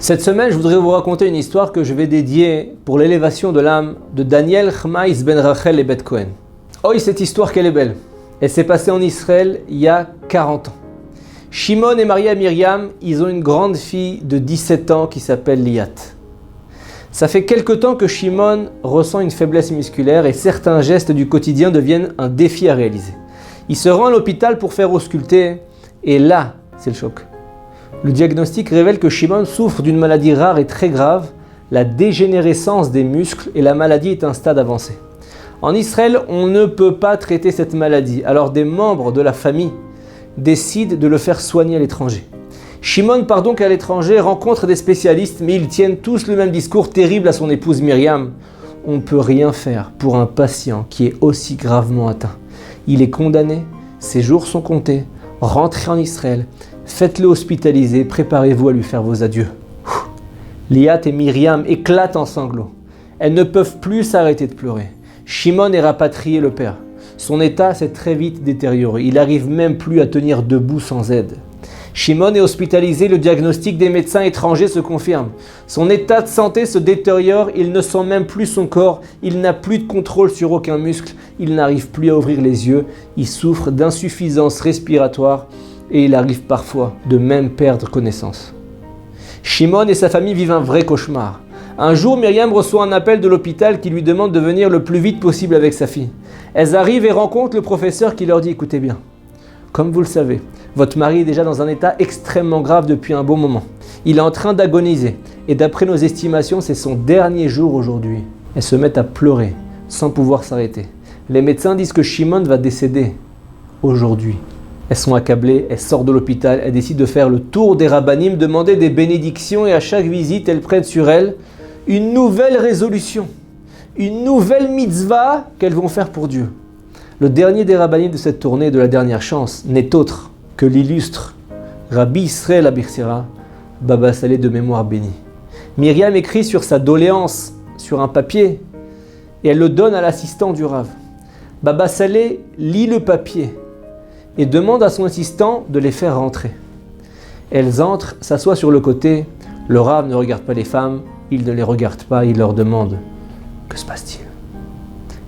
Cette semaine, je voudrais vous raconter une histoire que je vais dédier pour l'élévation de l'âme de Daniel Chmaïs ben Rachel et Bet Cohen. Oh, cette histoire, qu'elle est belle. Elle s'est passée en Israël il y a 40 ans. Shimon et Maria Myriam, ils ont une grande fille de 17 ans qui s'appelle Liat. Ça fait quelque temps que Shimon ressent une faiblesse musculaire et certains gestes du quotidien deviennent un défi à réaliser. Il se rend à l'hôpital pour faire ausculter et là, c'est le choc. Le diagnostic révèle que Shimon souffre d'une maladie rare et très grave, la dégénérescence des muscles, et la maladie est à un stade avancé. En Israël, on ne peut pas traiter cette maladie, alors des membres de la famille décident de le faire soigner à l'étranger. Shimon part donc à l'étranger, rencontre des spécialistes, mais ils tiennent tous le même discours terrible à son épouse Myriam. On ne peut rien faire pour un patient qui est aussi gravement atteint. Il est condamné, ses jours sont comptés, rentrez en Israël, faites-le hospitaliser, préparez-vous à lui faire vos adieux. Liat et Myriam éclatent en sanglots. Elles ne peuvent plus s'arrêter de pleurer. Shimon est rapatrié le père. Son état s'est très vite détérioré. Il n'arrive même plus à tenir debout sans aide. Shimon est hospitalisé, le diagnostic des médecins étrangers se confirme. Son état de santé se détériore, il ne sent même plus son corps, il n'a plus de contrôle sur aucun muscle, il n'arrive plus à ouvrir les yeux, il souffre d'insuffisance respiratoire et il arrive parfois de même perdre connaissance. Shimon et sa famille vivent un vrai cauchemar. Un jour, Myriam reçoit un appel de l'hôpital qui lui demande de venir le plus vite possible avec sa fille. Elles arrivent et rencontrent le professeur qui leur dit « Écoutez bien, comme vous le savez, votre mari est déjà dans un état extrêmement grave depuis un bon moment. Il est en train d'agoniser et d'après nos estimations, c'est son dernier jour aujourd'hui. » Elles se mettent à pleurer sans pouvoir s'arrêter. Les médecins disent que Shimon va décéder aujourd'hui. Elles sont accablées, elles sortent de l'hôpital, elles décident de faire le tour des rabbanim, demander des bénédictions et à chaque visite, elles prennent sur elles une nouvelle résolution, une nouvelle mitzvah qu'elles vont faire pour Dieu. Le dernier des rabbanim de cette tournée de la dernière chance n'est autre que l'illustre Rabbi Israël Abichsira, Baba Salé de mémoire bénie. Myriam écrit sur sa doléance sur un papier et elle le donne à l'assistant du Rav. Baba Salé lit le papier et demande à son assistant de les faire rentrer. Elles entrent, s'assoient sur le côté. Le Rav ne regarde pas les femmes, il ne les regarde pas, il leur demande « Que se passe-t-il »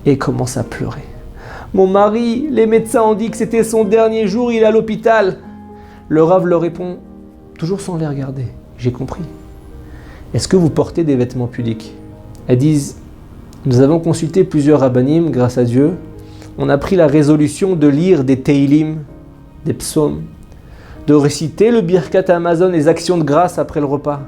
et commence à pleurer. « Mon mari, les médecins ont dit que c'était son dernier jour, il est à l'hôpital. » Le Rav leur répond, toujours sans les regarder, « J'ai compris. Est-ce que vous portez des vêtements pudiques ?» Elles disent, « Nous avons consulté plusieurs rabbanim, grâce à Dieu. On a pris la résolution de lire des Teilim, des psaumes, de réciter le Birkat Hamazon, les actions de grâce après le repas,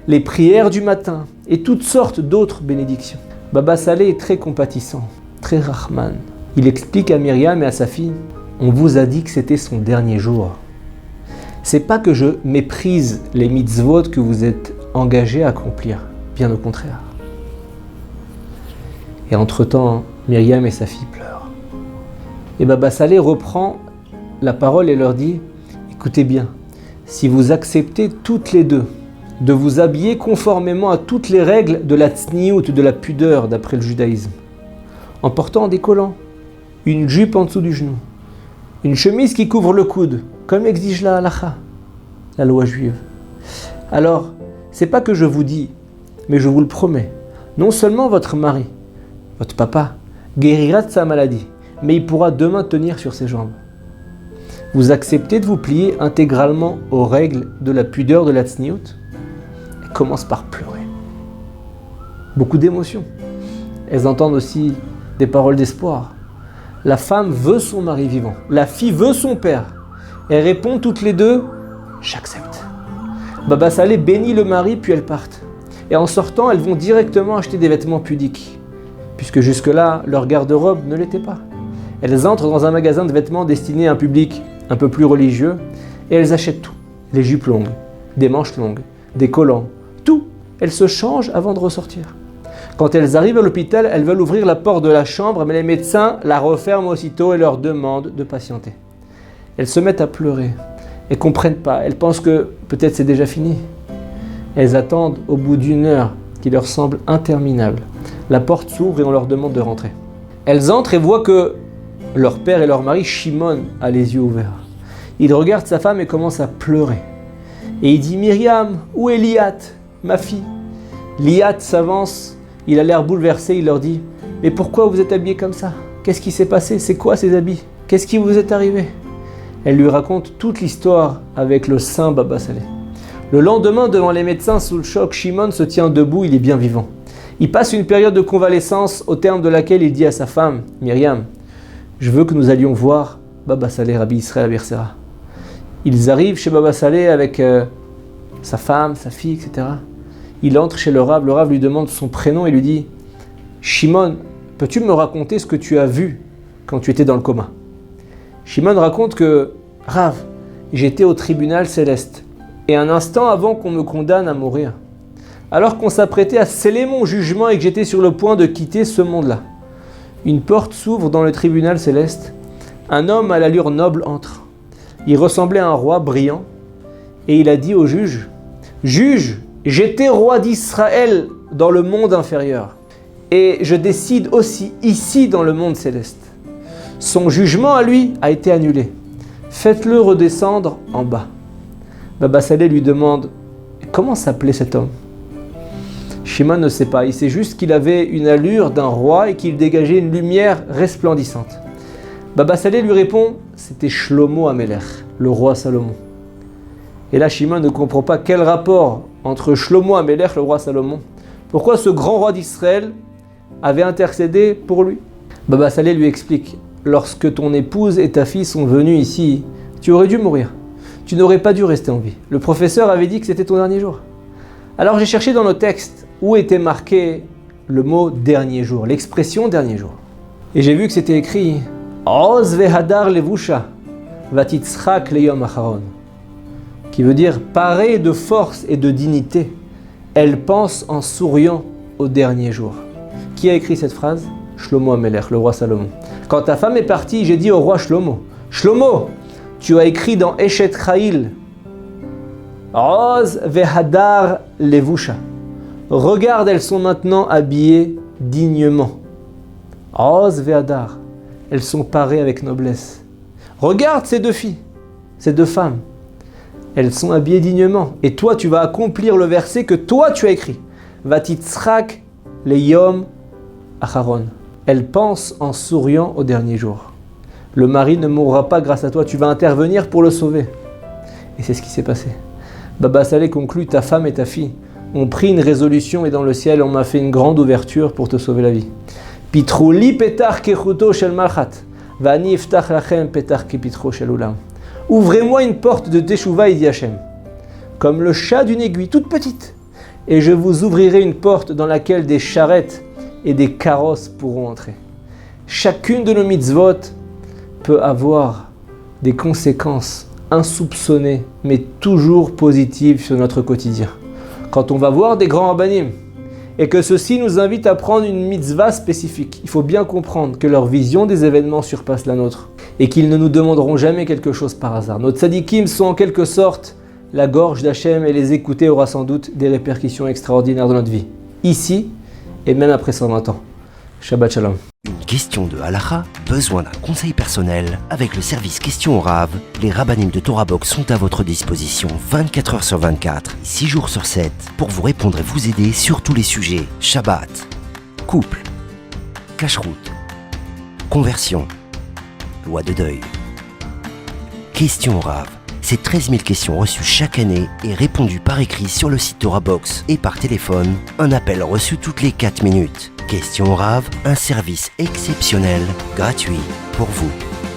les prières du matin et toutes sortes d'autres bénédictions. » Baba Salé est très compatissant, très Rahman. Il explique à Myriam et à sa fille, on vous a dit que c'était son dernier jour. C'est pas que je méprise les mitzvot que vous êtes engagés à accomplir, bien au contraire. Et entre-temps, Myriam et sa fille pleurent. Et Baba Salé reprend la parole et leur dit, écoutez bien, si vous acceptez toutes les deux de vous habiller conformément à toutes les règles de la tsniout, de la pudeur d'après le judaïsme, en portant des collants, une jupe en dessous du genou, une chemise qui couvre le coude, comme exige la halacha, la loi juive. Alors, c'est pas que je vous dis, mais je vous le promets, non seulement votre mari, votre papa, guérira de sa maladie, mais il pourra demain tenir sur ses jambes. Vous acceptez de vous plier intégralement aux règles de la pudeur de la tsniout ? Elle commence par pleurer. Beaucoup d'émotions. Elles entendent aussi des paroles d'espoir. La femme veut son mari vivant. La fille veut son père. Elles répondent toutes les deux, j'accepte. Baba Salé bénit le mari, puis elles partent. Et en sortant, elles vont directement acheter des vêtements pudiques, puisque jusque-là, leur garde-robe ne l'était pas. Elles entrent dans un magasin de vêtements destiné à un public un peu plus religieux, et elles achètent tout. Les jupes longues, des manches longues, des collants, tout. Elles se changent avant de ressortir. Quand elles arrivent à l'hôpital, elles veulent ouvrir la porte de la chambre, mais les médecins la referment aussitôt et leur demandent de patienter. Elles se mettent à pleurer. Elles ne comprennent pas. Elles pensent que peut-être c'est déjà fini. Elles attendent au bout d'une heure qui leur semble interminable. La porte s'ouvre et on leur demande de rentrer. Elles entrent et voient que leur père et leur mari, Shimon, a les yeux ouverts. Il regarde sa femme et commence à pleurer. Et il dit « Myriam, où est Liat ? ma fille. Liat s'avance, il a l'air bouleversé, il leur dit « Mais pourquoi vous êtes habillés comme ça? Qu'est-ce qui s'est passé? C'est quoi ces habits? Qu'est-ce qui vous est arrivé ?» Elle lui raconte toute l'histoire avec le saint Baba Saleh. Le lendemain, devant les médecins sous le choc, Shimon se tient debout, il est bien vivant. Il passe une période de convalescence au terme de laquelle il dit à sa femme, Myriam, « Je veux que nous allions voir Baba Saleh, Rabbi Israël Abersera. » Ils arrivent chez Baba Saleh avec sa femme, sa fille, etc. Il entre chez le Rav lui demande son prénom et lui dit « Shimon, peux-tu me raconter ce que tu as vu quand tu étais dans le coma ?» Shimon raconte que « Rav, j'étais au tribunal céleste et un instant avant qu'on me condamne à mourir, alors qu'on s'apprêtait à sceller mon jugement et que j'étais sur le point de quitter ce monde-là. Une porte s'ouvre dans le tribunal céleste, un homme à l'allure noble entre. Il ressemblait à un roi brillant et il a dit au juge « Juge, j'étais roi d'Israël dans le monde inférieur et je décide aussi ici dans le monde céleste. Son jugement à lui a été annulé. Faites-le redescendre en bas. » Baba Saleh lui demande « Comment s'appelait cet homme ?» Shimon ne sait pas, il sait juste qu'il avait une allure d'un roi et qu'il dégageait une lumière resplendissante. Baba Saleh lui répond « C'était Shlomo Amelech, le roi Salomon. » Et là, Shimon ne comprend pas quel rapport entre Shlomo Amelech, le roi Salomon. Pourquoi ce grand roi d'Israël avait intercédé pour lui? Baba Saleh lui explique « Lorsque ton épouse et ta fille sont venues ici, tu aurais dû mourir. Tu n'aurais pas dû rester en vie. Le professeur avait dit que c'était ton dernier jour. Alors j'ai cherché dans nos textes où était marqué le mot dernier jour, l'expression dernier jour. Et j'ai vu que c'était écrit Oz vehadar levusha vatitzchak leyom acharon, qui veut dire parée de force et de dignité, elle pense en souriant au dernier jour. Qui a écrit cette phrase? Shlomo Amelech, le roi Salomon. Quand ta femme est partie, j'ai dit au roi Shlomo, Shlomo, tu as écrit dans Eshet Chayil, Oz vehadar levusha. Regarde, elles sont maintenant habillées dignement. Oz vehadar. Elles sont parées avec noblesse. Regarde ces deux filles, ces deux femmes. Elles sont habillées dignement. Et toi, tu vas accomplir le verset que toi, tu as écrit. Vatitzchak leyom acharon. Elle pense en souriant au dernier jour. Le mari ne mourra pas grâce à toi, tu vas intervenir pour le sauver. Et c'est ce qui s'est passé. Baba Saleh conclut, ta femme et ta fille ont pris une résolution et dans le ciel, on m'a fait une grande ouverture pour te sauver la vie. Pitrouli petar kechuto shel malchat, vani iftach lachem petar kepitro shel ulam. Ouvrez-moi une porte de teshuva, dit Hachem, comme le chat d'une aiguille toute petite, et je vous ouvrirai une porte dans laquelle des charrettes et des carrosses pourront entrer. Chacune de nos mitzvot peut avoir des conséquences insoupçonnées, mais toujours positives sur notre quotidien. Quand on va voir des grands rabbanim, et que ceux-ci nous invitent à prendre une mitzvah spécifique, il faut bien comprendre que leur vision des événements surpasse la nôtre, et qu'ils ne nous demanderont jamais quelque chose par hasard. Nos tzadikim sont en quelque sorte la gorge d'Hachem, et les écouter aura sans doute des répercussions extraordinaires dans notre vie, ici et même après 120 ans. Shabbat Shalom. Une question de halakha, besoin d'un conseil personnel? Avec le service Question au Rav, les rabbanim de Torah Box sont à votre disposition 24 heures sur 24, 6 jours sur 7, pour vous répondre et vous aider sur tous les sujets. Shabbat, couple, cacheroute, conversion, loi de deuil. Question au Rav, c'est 13 000 questions reçues chaque année et répondues par écrit sur le site Torah Box et par téléphone, un appel reçu toutes les 4 minutes. Question au Rav, un service exceptionnel, gratuit pour vous.